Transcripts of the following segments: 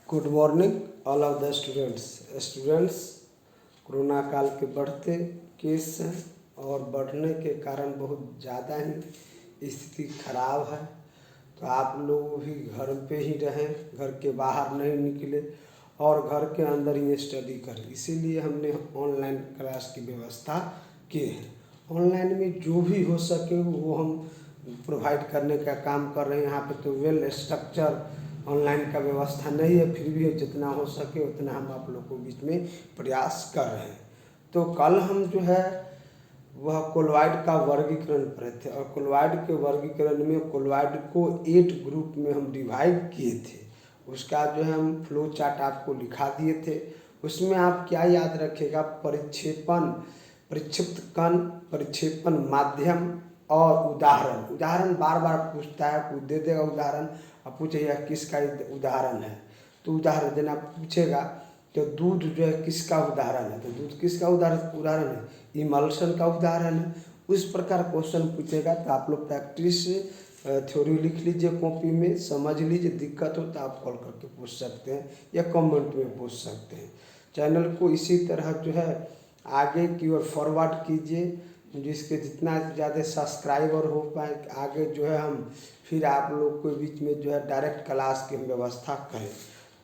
Good morning all of the students. Corona काल के बढ़ते केस हैं और बढ़ने के कारण बहुत ज़्यादा ही स्थिति खराब है। तो आप लोग भी घर पे ही रहें, घर के बाहर नहीं निकले और घर के अंदर ही स्टडी करें। इसीलिए हमने ऑनलाइन क्लास की व्यवस्था की है। ऑनलाइन में जो भी हो सके वो हम प्रोवाइड करने का काम कर रहे हैं। यहाँ पे तो वेल स्ट्रक्चर ऑनलाइन का व्यवस्था नहीं है, फिर भी जितना हो सके उतना हम आप लोगों के बीच में प्रयास कर रहे हैं। तो कल हम जो है वह कोलॉइड का वर्गीकरण पढ़े थे और कोलॉइड के वर्गीकरण में कोलॉइड को 8 ग्रुप में हम डिवाइड किए थे। उसका जो है हम फ्लो चार्ट आपको लिखा दिए थे। उसमें आप क्या याद रखेगा, परिक्षेपण, परिक्षिप्त कण, परिक्षेपण माध्यम और उदाहरण बार बार पूछता है, कुछ दे देगा उदाहरण, अब पूछेगा किसका उदाहरण है, तो उदाहरण देना पूछेगा। तो दूध जो है किसका उदाहरण है, तो दूध किसका उदाहरण है, इमल्शन का उदाहरण है। उस प्रकार क्वेश्चन पूछेगा। तो आप लोग प्रैक्टिस थ्योरी लिख लीजिए कॉपी में, समझ लीजिए। दिक्कत हो तो आप कॉल करके पूछ सकते हैं या कमेंट में पूछ सकते हैं। चैनल को इसी तरह जो है आगे की ओर फॉरवर्ड कीजिए, जिसके जितना ज़्यादा सब्सक्राइबर हो पाए आगे जो है हम फिर आप लोग के बीच में जो है डायरेक्ट क्लास की व्यवस्था करें।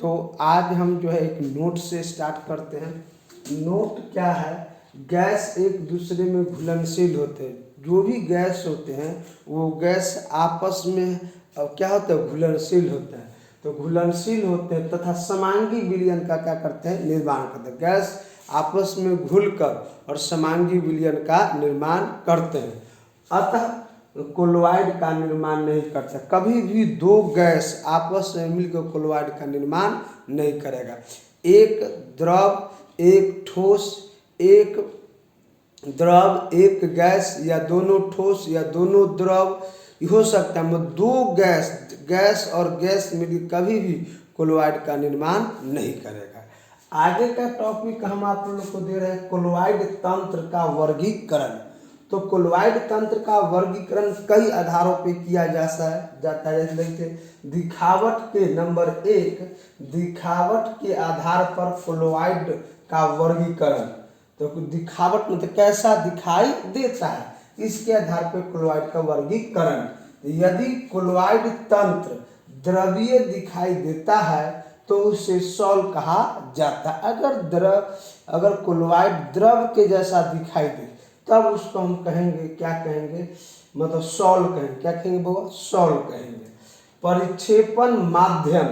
तो आज हम जो है एक नोट से स्टार्ट करते हैं। नोट क्या है, गैस एक दूसरे में घुलनशील होते हैं। जो भी गैस होते हैं वो गैस आपस में क्या होता है, घुलनशील होता है। तो घुलनशील होते हैं तथा समांगी विलयन का क्या करते हैं, निर्माण करते हैं। गैस आपस में घुलकर और समांगी विलयन का निर्माण करते हैं, अतः कोलॉइड का निर्माण नहीं करते। कभी भी दो गैस आपस में मिलकर कोलॉइड का निर्माण नहीं करेगा। एक द्रव, एक ठोस, एक द्रव, एक गैस या दोनों ठोस या दोनों द्रव हो सकता है। मतलब दो गैस और गैस मिलकर कभी भी कोलॉइड का निर्माण नहीं करेगा। आगे का टॉपिक हम आप लोगों को दे रहे हैं कोलॉइड तंत्र का वर्गीकरण। तो कोलॉइड तंत्र का वर्गीकरण कई आधारों पे किया जाता है। जैसे दिखावट के नंबर 1, दिखावट के आधार पर कोलॉइड का वर्गीकरण। तो दिखावट मतलब कैसा दिखाई देता है, इसके आधार पर कोलॉइड का वर्गीकरण। यदि कोलॉइड तंत्र द्रवीय दिखाई देता है तो उसे सॉल्व कहा जाता है। अगर कोलॉइड द्रव के जैसा दिखाई दे तब उसको हम कहेंगे, क्या कहेंगे, मतलब सॉल्व कहेंगे। क्या कहेंगे बाबा, सॉल्व कहेंगे। परिक्षेपण माध्यम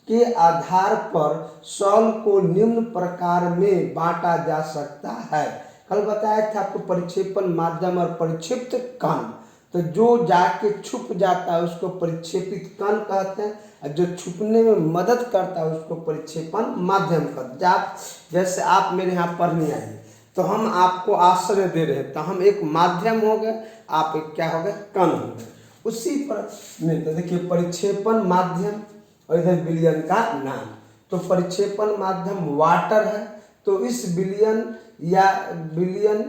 के आधार पर सॉल्व को निम्न प्रकार में बांटा जा सकता है। कल बताया था आपको परिक्षेपण माध्यम और परिक्षिप्त कण। तो जो जाके छुप जाता है उसको परिक्षेपित कण कहते हैं, और जो छुपने में मदद करता है उसको परिक्षेपण माध्यम कहते हैं। जैसे आप मेरे यहाँ पढ़ने आए तो हम आपको आश्रय दे रहे हैं, तो हम एक माध्यम हो गए, आप एक क्या हो गए, कण हो गए। उसी पर में तो देखिए परिक्षेपण माध्यम और इधर विलयन का नाम। तो परिक्षेपण माध्यम वाटर है, तो इस विलयन या विलयन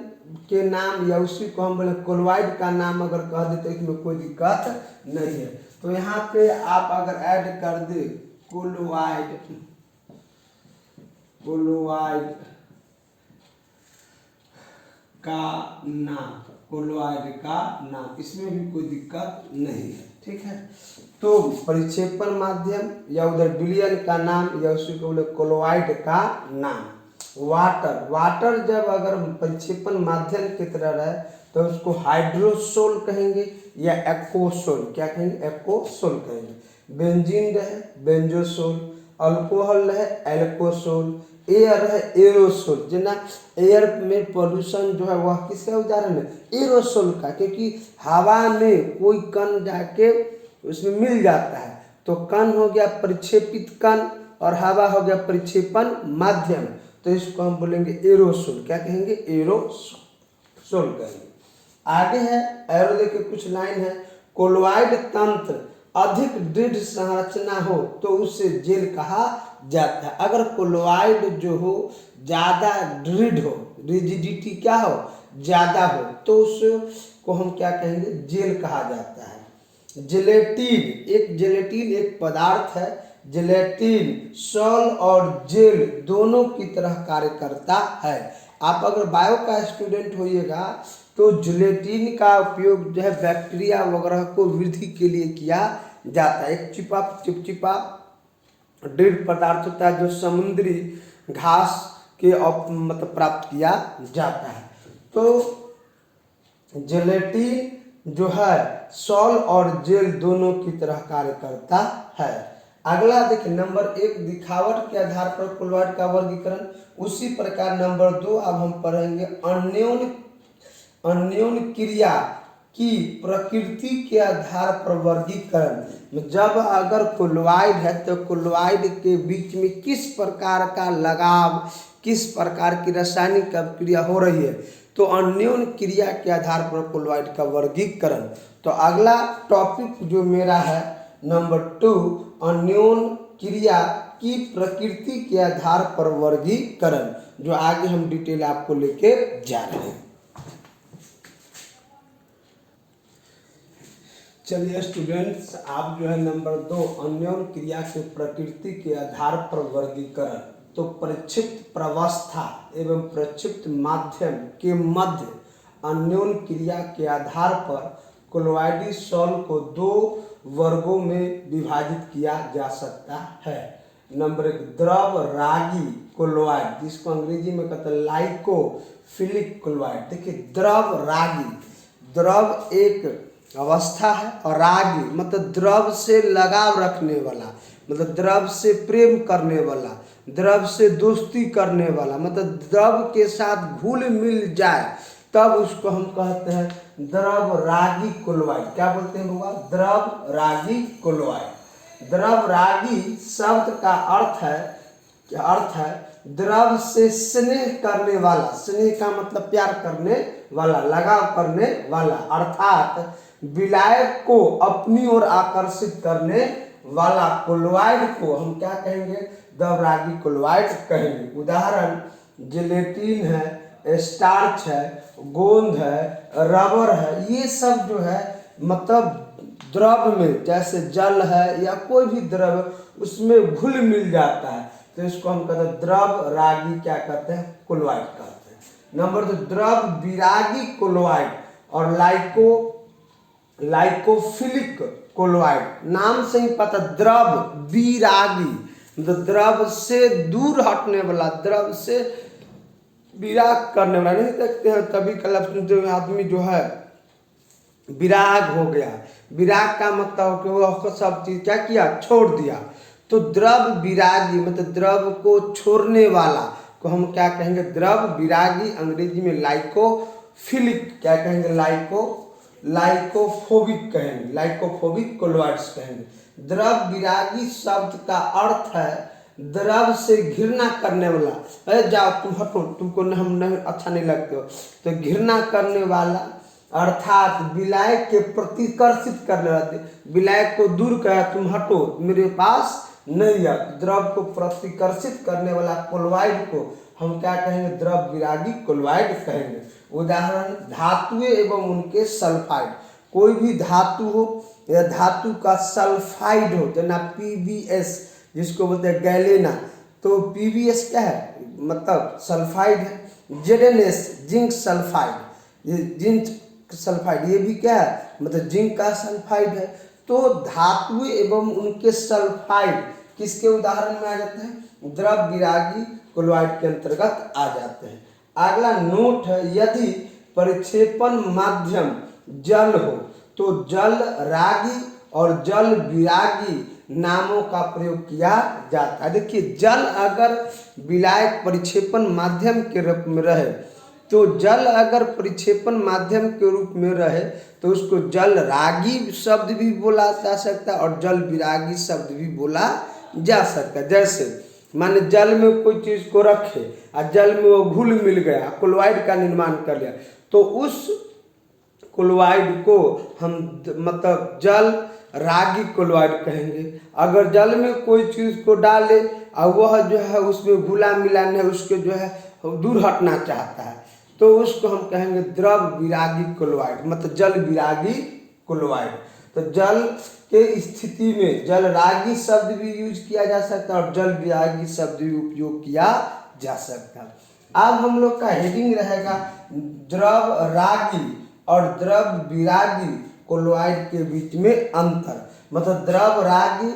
के नाम या उसी को हम बोले कोलॉइड का नाम अगर कह देते इसमें कोई दिक्कत नहीं है। तो यहाँ पे आप अगर ऐड कर दे कोलॉइड का नाम, कोलॉइड का नाम, इसमें भी कोई दिक्कत नहीं है, ठीक है। तो परिक्षेपण माध्यम या उधर विलयन का नाम या उसी को बोले कोलॉइड का नाम। वाटर जब अगर परिक्षेपण माध्यम की तरह रहे तो उसको हाइड्रोसोल कहेंगे या एक्वोसोल। क्या कहेंगे, एक्वोसोल कहेंगे। बेंजीन रहे बेंजोसोल, अल्कोहल रहे एल्कोसोल, एयर है एरोसोल। जना एयर में पोल्यूशन जो है वह किसका उदाहरण है, एरोसोल का, क्योंकि हवा में कोई कण जाके उसमें मिल जाता है। तो कण हो गया परिक्षेपित कण और हवा हो गया परिक्षेपण माध्यम। तो इसको हम बोलेंगे एरोसोल। क्या कहेंगे, एरोसोल कहेंगे। आगे है एरो देखिए कुछ लाइन है। कोलॉइड तंत्र अधिक दृढ़ संरचना हो तो उसे जेल कहा जाता है। अगर कोलॉइड जो हो ज्यादा दृढ़ हो, रिजिडिटी क्या हो, ज्यादा हो, तो उसको हम क्या कहेंगे, जेल कहा जाता है। जेलेटिन एक पदार्थ है जिलेटिन सॉल और जेल दोनों की तरह कार्य करता है। आप अगर बायो का स्टूडेंट होइएगा तो जिलेटिन का उपयोग जो है बैक्टीरिया वगैरह को वृद्धि के लिए किया जाता है। एक चिपचिपा दृढ़ पदार्थ होता है जो समुद्री घास के मतलब प्राप्त किया जाता है। तो जिलेटिन जो है सॉल और जेल दोनों की तरह कार्य करता है। अगला देखिए नंबर 1 दिखावट के आधार पर क्लोराइड का वर्गीकरण। उसी प्रकार नंबर 2 अब हम पढ़ेंगे अन्योन क्रिया की प्रकृति के आधार पर वर्गीकरण। जब अगर क्लोराइड है तो क्लोराइड के बीच में किस प्रकार का लगाव, किस प्रकार की रासायनिक अभिक्रिया हो रही है, तो अन्योन क्रिया के आधार पर क्लोराइड का वर्गीकरण। तो अगला टॉपिक जो मेरा है नंबर 2 अन्योन क्रिया की प्रकृति के आधार पर वर्गीकरण, जो आगे हम डिटेल आपको लेके जा रहे हैं। चलिए स्टूडेंट्स, आप जो है नंबर 2 अन्योन क्रिया के प्रकृति के आधार पर वर्गीकरण। तो प्रक्षिप्त प्रवस्था एवं प्रक्षिप्त माध्यम के मध्य अन्योन क्रिया के आधार पर क्लोराइडी सॉल को 2 वर्गों में विभाजित किया जा सकता है। नंबर 1 द्रव रागी क्लोराइड, जिसको अंग्रेजी में कहते हैं लाइकोफिलिक क्लोराइड। देखिए द्रव रागी, द्रव एक अवस्था है और रागी मतलब द्रव से लगाव रखने वाला, मतलब द्रव से प्रेम करने वाला, द्रव से दोस्ती करने वाला, मतलब द्रव के साथ घुल मिल जाए तब उसको हम कहते हैं द्रव रागी क्लोराइड। क्या बोलते हैं बाबा? द्रव रागी क्लोराइड। द्रव रागी शब्द का अर्थ है द्रव से स्नेह करने वाला। स्नेह का मतलब प्यार करने वाला, लगाव करने वाला, अर्थात विलायक को अपनी ओर आकर्षित करने वाला क्लोराइड को हम क्या कहेंगे? द्रवरागी क्लोराइड कहेंगे। उदाहरण जिलेटिन है, स्टार्च है, गोंद है, रबर है, ये सब जो है मतलब द्रव में, जैसे जल है या कोई भी द्रव उसमें घुल मिल जाता है, तो इसको हम कहते हैं द्रव रागी क्या कहते हैं? क्लोराइड कहते हैं। नंबर 2 द्रव विरागी क्लोराइड और लाइकोफिलिक क्लोराइड। नाम से ही पता, द्रव विरागी मतलब द्रव से दूर हटने वाला, द्रव से विराग करने वाला। नहीं देखते हैं तभी कल सुनते हुए आदमी जो है विराग हो गया। विराग का मतलब कि वो सब चीज क्या किया? छोड़ दिया। तो द्रव विरागी मतलब द्रव को छोड़ने वाला को हम क्या कहेंगे? द्रव विरागी। अंग्रेजी में लाइकोफिलिक क्या कहेंगे? लाइकोफोबिक कहेंगे, लाइकोफोबिक क्लोराइड्स कहेंगे। द्रव विरागी शब्द का अर्थ है द्रव से घृणा करने वाला। अरे जाओ तुम हटो, तुमको हम नहीं अच्छा नहीं लगते हो, तो घृणा करने वाला, अर्थात विलायक के प्रतिकर्षित करने वाले, विलायक को दूर कहा तुम हटो मेरे पास नहीं है, द्रव को प्रतिकर्षित करने वाला क्लोराइड को हम क्या कहेंगे? द्रव विरागी क्लोराइड कहेंगे। उदाहरण धातुएं एवं उनके सल्फाइड। कोई भी धातु हो या धातु का सल्फाइड हो, जना PbS जिसको बोलते हैं गैलेना, तो PbS क्या है? मतलब सल्फाइड है। ZnS जिंक सल्फाइड, ये जिंक सल्फाइड ये भी क्या है? मतलब जिंक का सल्फाइड है। तो धातुएं एवं उनके सल्फाइड किसके उदाहरण में आ जाते हैं? द्रव विरागी क्लोराइड के अंतर्गत आ जाते हैं। अगला नोट है, यदि परिक्षेपण माध्यम जल हो तो जल रागी और जल विरागी नामों का प्रयोग किया जाता है। देखिए जल अगर विलायक परिक्षेपण माध्यम के रूप में रहे, तो जल अगर परिक्षेपण माध्यम के रूप में रहे तो उसको जल रागी शब्द भी बोला जा सकता है और जल विरागी शब्द भी बोला जा सकता है। जैसे माने जल में कोई चीज को रखे और जल में वो घुल मिल गया, क्लोराइड का निर्माण कर लिया, तो उस क्लोराइड को हम मतलब जल रागी क्लोराइड कहेंगे। अगर जल में कोई चीज को डाले और वह जो है उसमें घुला मिला नहीं, उसके जो है दूर हटना चाहता है, तो उसको हम कहेंगे द्रव विरागी क्लोराइड मतलब जल विरागी क्लोराइड। तो जल के स्थिति में जल रागी शब्द भी यूज किया जा सकता है और जल विरागी शब्द भी उपयोग किया जा सकता है। अब हम लोग का हेडिंग रहेगा द्रव रागी और द्रव विरागी कोलोइड के बीच में अंतर। मतलब द्रव रागी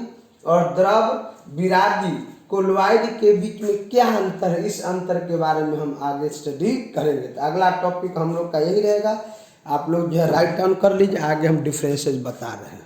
और द्रव विरागी कोलोइड के बीच में क्या अंतर है, इस अंतर के बारे में हम आगे स्टडी करेंगे। तो अगला टॉपिक हम लोग का यही रहेगा। आप लोग जो है राइट डाउन कर लीजिए, आगे हम डिफरेंसेस बता रहे हैं।